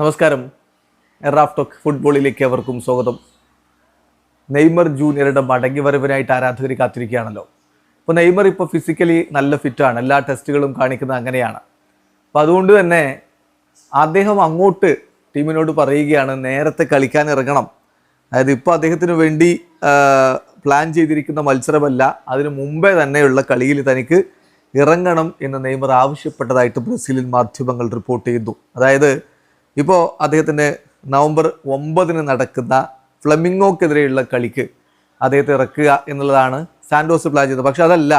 നമസ്കാരം. Raf talk ഫുട്ബോളിലേക്ക് അവർക്കും സ്വാഗതം. നെയ്മർ ജൂനിയറുടെ മടങ്ങി വരവിനായിട്ട് ആരാധകർ കാത്തിരിക്കുകയാണല്ലോ. അപ്പോൾ നെയ്മർ ഇപ്പോൾ ഫിസിക്കലി നല്ല ഫിറ്റാണ്, എല്ലാ ടെസ്റ്റുകളും കാണിക്കുന്നത് അങ്ങനെയാണ്. അപ്പോൾ അതുകൊണ്ട് തന്നെ അദ്ദേഹം അങ്ങോട്ട് ടീമിനോട് പറയുകയാണ് നേരത്തെ കളിക്കാൻ ഇറങ്ങണം. അതായത് ഇപ്പോൾ അദ്ദേഹത്തിന് വേണ്ടി പ്ലാൻ ചെയ്തിരിക്കുന്ന മത്സരമല്ല, അതിനു മുമ്പേ തന്നെയുള്ള കളിയിൽ തനിക്ക് ഇറങ്ങണം എന്ന് നെയ്മർ ആവശ്യപ്പെട്ടതായിട്ട് ബ്രസീലിയൻ മാധ്യമങ്ങൾ റിപ്പോർട്ട് ചെയ്തു. അതായത് ഇപ്പോൾ അദ്ദേഹത്തിൻ്റെ നവംബർ 9 നടക്കുന്ന ഫ്ലെമിംഗോക്കെതിരെയുള്ള കളിക്ക് അദ്ദേഹത്തെ ഇറക്കുക എന്നുള്ളതാണ് സാന്റോസ് പ്ലാൻ ചെയ്തത്. പക്ഷെ അതല്ല,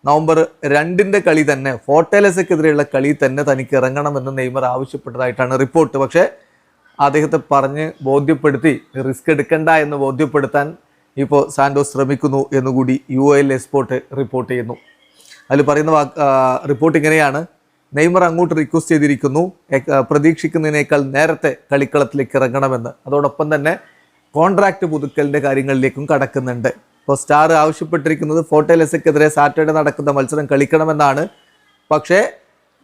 നവംബർ 2 കളി തന്നെ ഫോർട്ടേലസക്കെതിരെയുള്ള കളി തന്നെ തനിക്ക് ഇറങ്ങണമെന്ന് നെയ്മർ ആവശ്യപ്പെട്ടതായിട്ടാണ് റിപ്പോർട്ട്. പക്ഷേ അദ്ദേഹത്തെ പറഞ്ഞ് ബോധ്യപ്പെടുത്തി റിസ്ക് എടുക്കണ്ട എന്ന് ബോധ്യപ്പെടുത്താൻ ഇപ്പോൾ സാന്റോസ് ശ്രമിക്കുന്നു എന്നുകൂടി UAL എസ്പോർട്ട് റിപ്പോർട്ട് ചെയ്യുന്നു. അതിൽ പറയുന്ന റിപ്പോർട്ട് ഇങ്ങനെയാണ്: നെയ്മർ അങ്ങോട്ട് റിക്വസ്റ്റ് ചെയ്തിരിക്കുന്നു പ്രതീക്ഷിക്കുന്നതിനേക്കാൾ നേരത്തെ കളിക്കളത്തിലേക്ക് ഇറങ്ങണമെന്ന്. അതോടൊപ്പം തന്നെ കോൺട്രാക്ട് പുതുക്കലിൻ്റെ കാര്യങ്ങളിലേക്കും കടക്കുന്നുണ്ട്. ഇപ്പോൾ സ്റ്റാർ ആവശ്യപ്പെട്ടിരിക്കുന്നത് ഫോർട്ടേലസക്കെതിരെ സാറ്റർഡേ നടക്കുന്ന മത്സരം കളിക്കണമെന്നാണ്. പക്ഷേ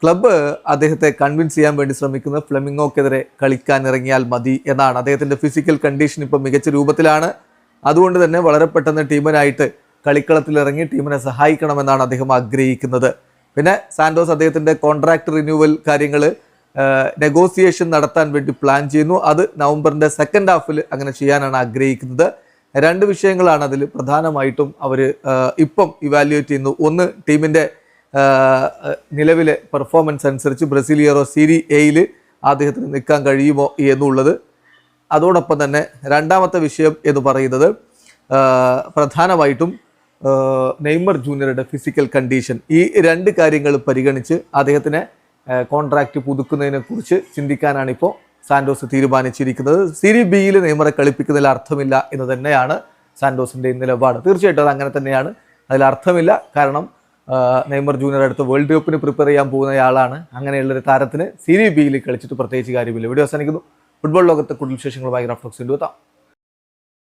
ക്ലബ്ബ് അദ്ദേഹത്തെ കൺവിൻസ് ചെയ്യാൻ വേണ്ടി ശ്രമിക്കുന്നത് ഫ്ലെമിംഗോക്കെതിരെ കളിക്കാൻ ഇറങ്ങിയാൽ മതി എന്നാണ്. അദ്ദേഹത്തിൻ്റെ ഫിസിക്കൽ കണ്ടീഷൻ ഇപ്പോൾ മികച്ച രൂപത്തിലാണ്. അതുകൊണ്ട് തന്നെ വളരെ പെട്ടെന്ന് ടീമിനായിട്ട് കളിക്കളത്തിലിറങ്ങി ടീമിനെ സഹായിക്കണമെന്നാണ് അദ്ദേഹം ആഗ്രഹിക്കുന്നത്. പിന്നെ സാന്റോസ് അദ്ദേഹത്തിൻ്റെ കോൺട്രാക്ട് റിന്യൂവൽ കാര്യങ്ങൾ നെഗോസിയേഷൻ നടത്താൻ വേണ്ടി പ്ലാൻ ചെയ്യുന്നു. അത് നവംബറിൻ്റെ സെക്കൻഡ് ഹാഫിൽ അങ്ങനെ ചെയ്യാനാണ് ആഗ്രഹിക്കുന്നത്. 2 വിഷയങ്ങളാണ് അതിൽ പ്രധാനമായിട്ടും അവർ ഇപ്പം ഇവാലുവേറ്റ് ചെയ്യുന്നു. ഒന്ന്, ടീമിൻ്റെ നിലവിലെ പെർഫോമൻസ് അനുസരിച്ച് ബ്രസീലിയറോ സീരി എയിൽ അദ്ദേഹത്തിന് നിൽക്കാൻ കഴിയുമോ എന്നുള്ളത്. അതോടൊപ്പം തന്നെ രണ്ടാമത്തെ വിഷയം എന്ന് പറയുന്നത് പ്രധാനമായിട്ടും നെയ്മർ ജൂനിയറുടെ ഫിസിക്കൽ കണ്ടീഷൻ. ഈ 2 കാര്യങ്ങൾ പരിഗണിച്ച് അദ്ദേഹത്തിന് കോൺട്രാക്റ്റ് പുതുക്കുന്നതിനെ കുറിച്ച് ചിന്തിക്കാനാണ് ഇപ്പോൾ സാന്റോസ് തീരുമാനിച്ചിരിക്കുന്നത്. സീരി ബിയിൽ നെയ്മറെ കളിപ്പിക്കുന്നതിൽ അർത്ഥമില്ല എന്ന് തന്നെയാണ് സാന്റോസിൻ്റെ നിലപാട്. തീർച്ചയായിട്ടും അത് അങ്ങനെ തന്നെയാണ്, അതിൽ അർത്ഥമില്ല. കാരണം നെയ്മർ ജൂനിയർ അടുത്ത് വേൾഡ് കപ്പിന് പ്രിപ്പയർ ചെയ്യാൻ പോകുന്നയാളാണ്. അങ്ങനെയുള്ളൊരു താരത്തിന് സീരി ബിയിൽ കളിച്ചിട്ട് പ്രത്യേകിച്ച് കാര്യമില്ല. വീഡിയോ അവസാനിക്കുന്നു. ഫുട്ബോൾ ലോകത്തെ കൂടുതൽ വിശേഷങ്ങളുമായി റാഫ് ടോക്സ് എത്താം.